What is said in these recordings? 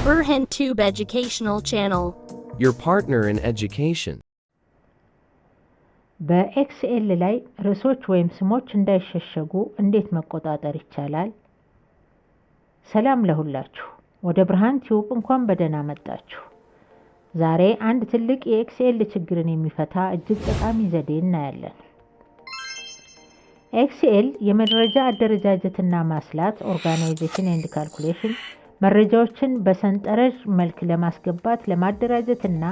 BurhanTube Educational Channel. Your partner in education. በኤክስኤል ላይ ርዕሶች ወይም ስሞች እንዳይሸሸጉ እንዴት መቆጣጠር ይቻላል? ሰላም ለሁላችሁ። ወደ ብርሃን ቲዩብ እንኳን በደህና መጣችሁ። ዛሬ አንድ ትልቅ የኤክስኤል ችግርን የሚፈታ እጅግ ጠቃሚ ዘዴ እናያለን። ኤክስኤል የመረጃ አደረጃጀትና ማስላት ኦርጋናይዜሽን ኤንድ ካልኩሌሽን መረጃዎችን በሰንጠረዥ መልክ ለማስገባት ለማደራጀትና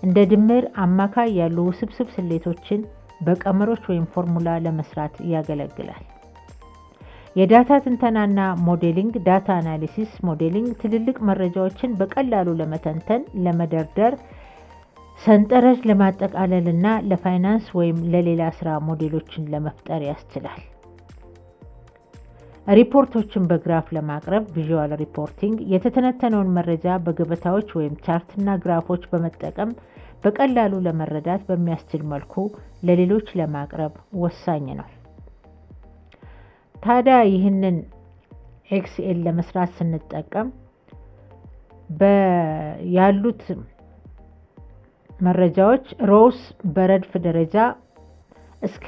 እንደ ድምር አማካይ ያሉ ውስብስብ ስሌቶችን በቀመሮች ወይም ፎርሙላ ለመስራት ያገለግላል። የዳታ ትንተናና ሞዴሊንግ ዳታ አናሊሲስ ሞዴሊንግ ትልልቅ መረጃዎችን በቀላሉ ለመተንተን ለመደርደር ሰንጠረዥ ለማጠቃለልና ለፋይናንስ ወይም ለሌላ ስራ ሞዴሎችን ለመፍጠር ያስችላል። ሪፖርቶችን በግራፍ ለማቅረብ ቪዥዋል ሪፖርቲንግ የተተነተነውን መረጃ በገበታዎች ወይም ቻርትና ግራፎች በመጠቀም በቀላሉ ለመረዳት በሚያስችል መልኩ ለሌሎች ለማቅረብ ወሳኝ ነው። ታዲያ ይህንን ኤክስኤል ለመስራት ስንጠቀም ያሉት መረጃዎች ሮውስ በረድፍ ደረጃ እስከ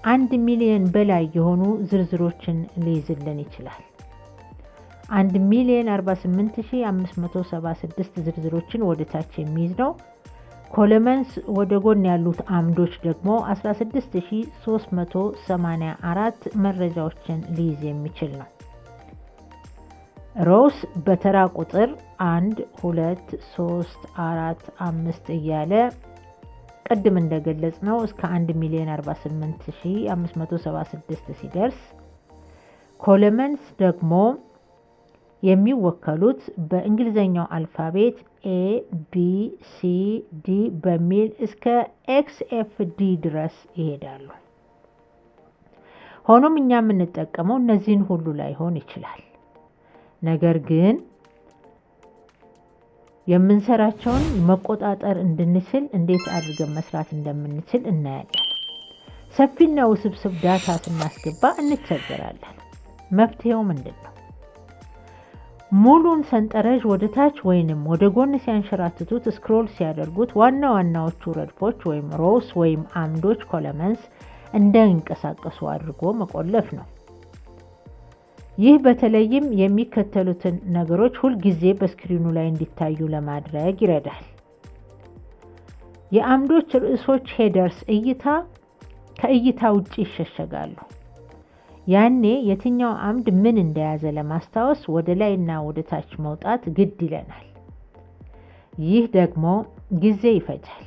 1 ሚሊዮን በላይ የሆኑ ዝርዝሮችን ሊይዝልን ይችላል። 1,048,576 ዝርዝሮችን ወደ ታች የሚይዝ ነው። ኮለመንስ ወደ ጎን ያሉት አምዶች ደግሞ 16,384 መረጃዎችን ሊይዝ የሚችል ነው። ሮውስ በተራ ቁጥር 1 2 3 4 5 እያለ ቀድም እንደገለጽ ነው እስከ 1,048,576 ሲደርስ ኮለመንስ ደግሞ የሚወከሉት በእንግሊዘኛው አልፋቤት A B C D በሚል እስከ XFD ድረስ ይሄዳሉ። ሆኖም እኛ የምንጠቀመው እነዚህን ሁሉ ላይሆን ይችላል። ነገር ግን የምንሰራቸውን መቆጣጠር እንድንችል እንዴት አድርገን መስራት እንደምንችል እናያለን። ሰፊና ውስብስብ ዳታ ስናስገባ እንቸገራለን። መፍትሄው ምንድነው? ሙሉን ሰንጠረዥ ወደ ታች ወይንም ወደ ጎን ሲያንሸራትቱት ስክሮል ሲያደርጉት ዋና ዋናዎቹ ረድፎች ወይም ሮውስ ወይም አምዶች ኮለመንስ እንዳይንቀሳቀሱ አድርጎ መቆለፍ ነው። ይህ በተለይም የሚከተሉትን ነገሮች ሁልጊዜ በስክሪኑ ላይ እንዲታዩ ለማድረግ ይረዳል። የአምዶች ርዕሶች ሄደርስ ከእይታ ውጪ ይሸሸጋሉ። ያኔ የትኛው አምድ ምን እንደያዘ ለማስታወስ ወደ ላይና ወደ ታች መውጣት ግድ ይለናል። ይህ ደግሞ ጊዜ ይፈጃል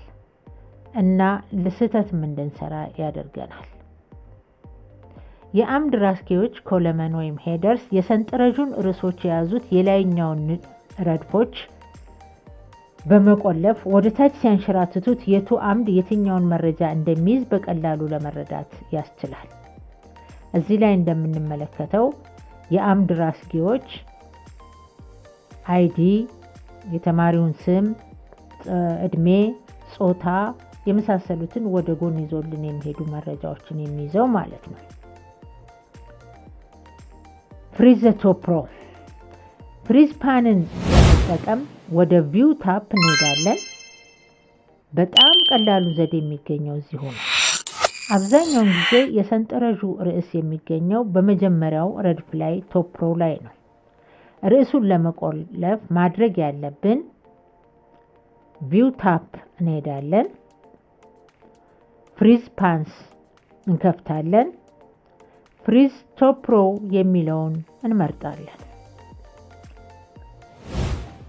እና ለስህተትም እንድንሰራ ያደርገናል። የአምድ ራስጌዎች ኮለመን ወይም ሄደርስ የሰንጠረዡን ርዕሶች የያዙት የላይኛውን ረድፎች በመቆለፍ ወደ ታች ሲያንሸራትቱት የቱ አምድ የትኛውን መረጃ እንደሚይዝ በቀላሉ ለመረዳት ያስችላል። እዚህ ላይ እንደምንመለከተው የአምድ ራስጌዎች አይዲ፣ የተማሪውን ስም፣ እድሜ፣ ጾታ የመሳሰሉትን ወደ ጎን ይዞልን የሚሄዱ መረጃዎችን የሚይዘው ማለት ነው። ፍሪዝ ዘ ቶፕ ሮው ፍሪዝ ፓንን በመጠቀም ወደ ቪው ታፕ እንሄዳለን። በጣም ቀላሉ ዘዴ የሚገኘው እዚሁ ነው። አብዛኛውን ጊዜ የሰንጠረዡ ርዕስ የሚገኘው በመጀመሪያው ረድፍ ላይ ቶፕ ሮው ላይ ነው። ርዕሱን ለመቆለፍ ማድረግ ያለብን ቪው ታፕ እንሄዳለን። ፍሪዝ ፓንስ እንከፍታለን። ፍሪዝ ቶፕ ሮው የሚለውን እንመርጣለን።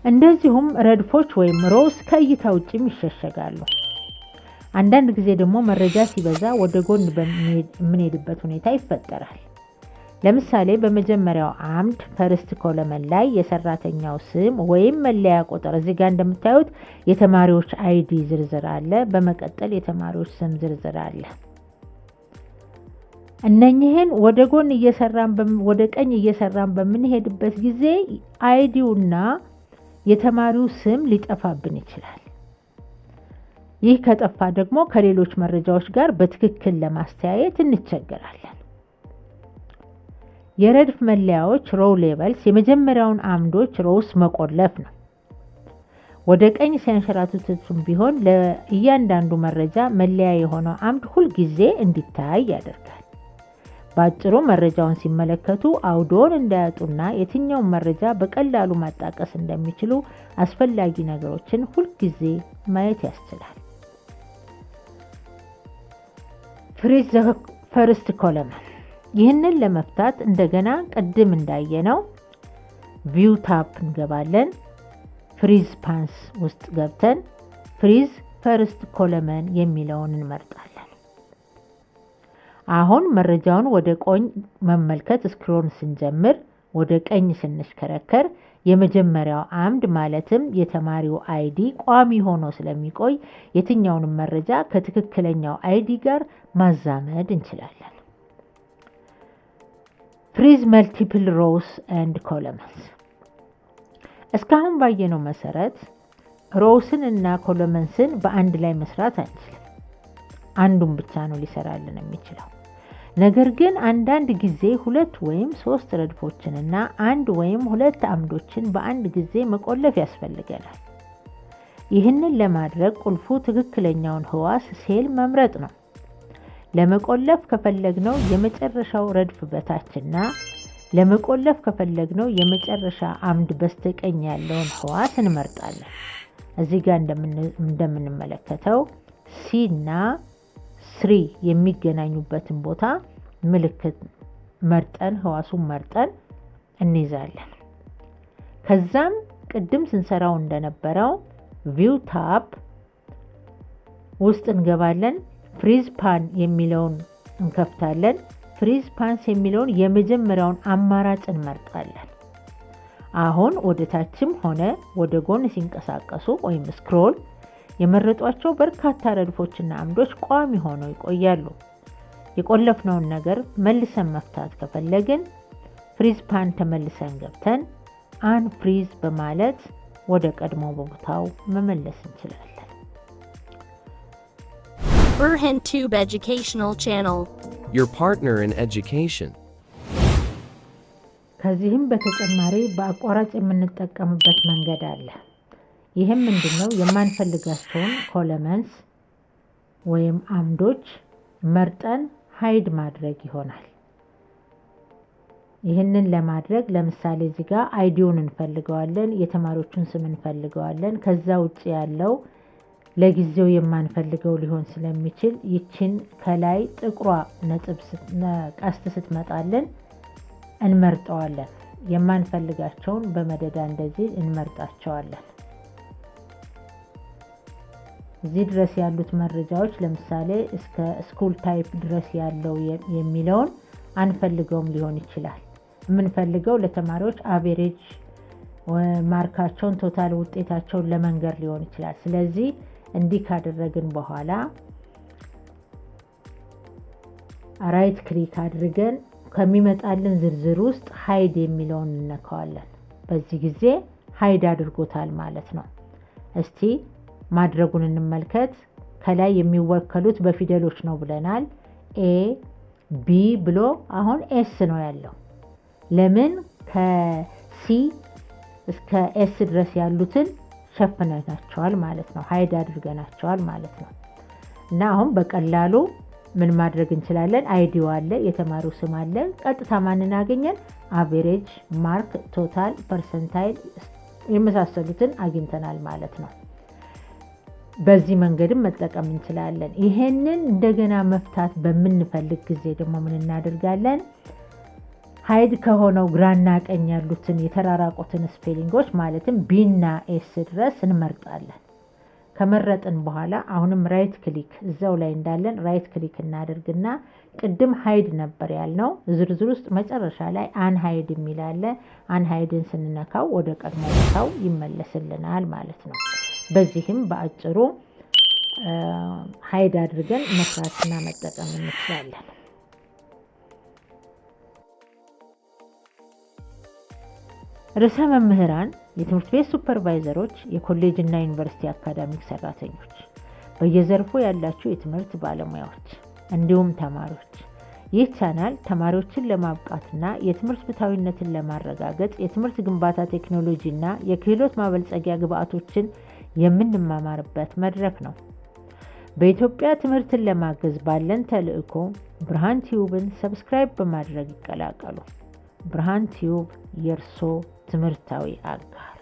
እንደዚሁም ረድፎች ወይም ሮውስ ከእይታ ውጭም ይሸሸጋሉ። አንዳንድ ጊዜ ደግሞ መረጃ ሲበዛ ወደ ጎን የምንሄድበት ሁኔታ ይፈጠራል። ለምሳሌ በመጀመሪያው አምድ ፈርስት ኮለመን ላይ የሰራተኛው ስም ወይም መለያ ቁጥር እዚህ ጋር እንደምታዩት የተማሪዎች አይዲ ዝርዝር አለ። በመቀጠል የተማሪዎች ስም ዝርዝር አለ። እነኚህን ወደ ጎን ወደ ቀኝ እየሰራን በምንሄድበት ጊዜ አይዲውና የተማሪው ስም ሊጠፋብን ይችላል። ይህ ከጠፋ ደግሞ ከሌሎች መረጃዎች ጋር በትክክል ለማስተያየት እንቸገራለን። የረድፍ መለያዎች ሮው ሌቨልስ የመጀመሪያውን አምዶች ሮውስ መቆለፍ ነው። ወደ ቀኝ ሲያንሸራትቱትም ቢሆን ለእያንዳንዱ መረጃ መለያ የሆነው አምድ ሁል ጊዜ እንዲታይ ያደርጋል። በአጭሩ መረጃውን ሲመለከቱ አውዶን እንዳያጡና የትኛውን መረጃ በቀላሉ ማጣቀስ እንደሚችሉ አስፈላጊ ነገሮችን ሁል ጊዜ ማየት ያስችላል። ፍሪዝ ዘ ፈርስት ኮለመን። ይህንን ለመፍታት እንደገና ቅድም እንዳየነው ቪው ታፕ እንገባለን። ፍሪዝ ፓንስ ውስጥ ገብተን ፍሪዝ ፈርስት ኮለመን የሚለውን እንመርጣለን። አሁን መረጃውን ወደ ቀኝ መመልከት ስክሮል ስንጀምር ወደ ቀኝ ስንሽከረከር የመጀመሪያው አምድ ማለትም የተማሪው አይዲ ቋሚ ሆኖ ስለሚቆይ የትኛውንም መረጃ ከትክክለኛው አይዲ ጋር ማዛመድ እንችላለን። ፍሪዝ መልቲፕል ሮውስ ኤንድ ኮለመንስ። እስካሁን ባየነው መሰረት ሮውስን እና ኮለመንስን በአንድ ላይ መስራት አንችልም። አንዱን ብቻ ነው ሊሰራልን የሚችለው። ነገር ግን አንዳንድ ጊዜ 2 ወይም 3 ረድፎችን እና 1 ወይም 2 አምዶችን በአንድ ጊዜ መቆለፍ ያስፈልገናል። ይህንን ለማድረግ ቁልፉ ትክክለኛውን ህዋስ ሴል መምረጥ ነው። ለመቆለፍ ከፈለግነው የመጨረሻው ረድፍ በታችና ለመቆለፍ ከፈለግነው የመጨረሻ አምድ በስተቀኝ ያለውን ህዋስ እንመርጣለን። እዚህ ጋር እንደምንመለከተው ሲ እና 3 የሚገናኙበትን ቦታ ምልክት መርጠን ህዋሱን መርጠን እንይዛለን። ከዛም ቅድም ስንሰራው እንደነበረው ቪው ታፕ ውስጥ እንገባለን። ፍሪዝ ፓን የሚለውን እንከፍታለን። ፍሪዝ ፓንስ የሚለውን የመጀመሪያውን አማራጭ እንመርጣለን። አሁን ወደ ታችም ሆነ ወደ ጎን ሲንቀሳቀሱ ወይም ስክሮል የመረጧቸው በርካታ ረድፎችና አምዶች ቋሚ ሆነው ይቆያሉ። የቆለፍነውን ነገር መልሰን መፍታት ከፈለግን ፍሪዝ ፓን ተመልሰን ገብተን አንፍሪዝ በማለት ወደ ቀድሞ ቦታው መመለስ እንችላለን። Burhan Tube Educational Channel. Your partner in education. ከዚህም በተጨማሪ በአቋራጭ የምንጠቀምበት መንገድ አለ። ይህም ምንድነው? የማንፈልጋቸውን ኮለመንስ ወይም አምዶች መርጠን ሃይድ ማድረግ ይሆናል። ይህንን ለማድረግ ለምሳሌ እዚህ ጋር አይዲውን እንፈልገዋለን፣ የተማሪዎቹን ስም እንፈልገዋለን። ከዛ ውጪ ያለው ለጊዜው የማንፈልገው ሊሆን ስለሚችል ይችን ከላይ ጥቁሯ ነጥብ ቀስት ስትመጣልን እንመርጠዋለን። የማንፈልጋቸውን በመደዳ እንደዚህ እንመርጣቸዋለን። እዚህ ድረስ ያሉት መረጃዎች ለምሳሌ እስከ ስኩል ታይፕ ድረስ ያለው የሚለውን አንፈልገውም ሊሆን ይችላል። የምንፈልገው ለተማሪዎች አቬሬጅ ማርካቸውን ቶታል ውጤታቸውን ለመንገር ሊሆን ይችላል። ስለዚህ እንዲህ ካደረግን በኋላ ራይት ክሊክ አድርገን ከሚመጣልን ዝርዝር ውስጥ ሃይድ የሚለውን እንነካዋለን። በዚህ ጊዜ ሃይድ አድርጎታል ማለት ነው። እስቲ ማድረጉን እንመልከት። ከላይ የሚወከሉት በፊደሎች ነው ብለናል። ኤ ቢ ብሎ አሁን ኤስ ነው ያለው። ለምን? ከሲ እስከ ኤስ ድረስ ያሉትን ሸፍነናቸዋል ማለት ነው። ሃይድ አድርገናቸዋል ማለት ነው። እና አሁን በቀላሉ ምን ማድረግ እንችላለን? አይዲው አለ፣ የተማሪው ስም አለ። ቀጥታ ማንን አገኘን? አቬሬጅ ማርክ፣ ቶታል፣ ፐርሰንታይል የመሳሰሉትን አግኝተናል ማለት ነው። በዚህ መንገድም መጠቀም እንችላለን። ይሄንን እንደገና መፍታት በምንፈልግ ጊዜ ደግሞ ምን እናደርጋለን? ሃይድ ከሆነው ግራና ቀኝ ያሉትን የተራራቁትን ስፔሊንጎች ማለትም ቢና ኤስ ድረስ እንመርጣለን። ከመረጥን በኋላ አሁንም ራይት ክሊክ እዛው ላይ እንዳለን ራይት ክሊክ እናደርግና ቅድም ሃይድ ነበር ያልነው ዝርዝር ውስጥ መጨረሻ ላይ አንሃይድ የሚል አለ። አንሃይድን ስንነካው ወደ ቀድሞ ቦታው ይመለስልናል ማለት ነው። በዚህም በአጭሩ ሃይድ አድርገን መስራትና መጠቀም እንችላለን። ርዕሰ መምህራን፣ የትምህርት ቤት ሱፐርቫይዘሮች፣ የኮሌጅ እና ዩኒቨርሲቲ አካዳሚክ ሰራተኞች፣ በየዘርፉ ያላችሁ የትምህርት ባለሙያዎች እንዲሁም ተማሪዎች፣ ይህ ቻናል ተማሪዎችን ለማብቃትና የትምህርት ፍትሃዊነትን ለማረጋገጥ የትምህርት ግንባታ ቴክኖሎጂ እና የክህሎት ማበልጸጊያ ግብዓቶችን የምንማማርበት መድረክ ነው። በኢትዮጵያ ትምህርትን ለማገዝ ባለን ተልዕኮ ብርሃን ቲዩብን ሰብስክራይብ በማድረግ ይቀላቀሉ። ብርሃን ቲዩብ የእርሶ ትምህርታዊ አጋር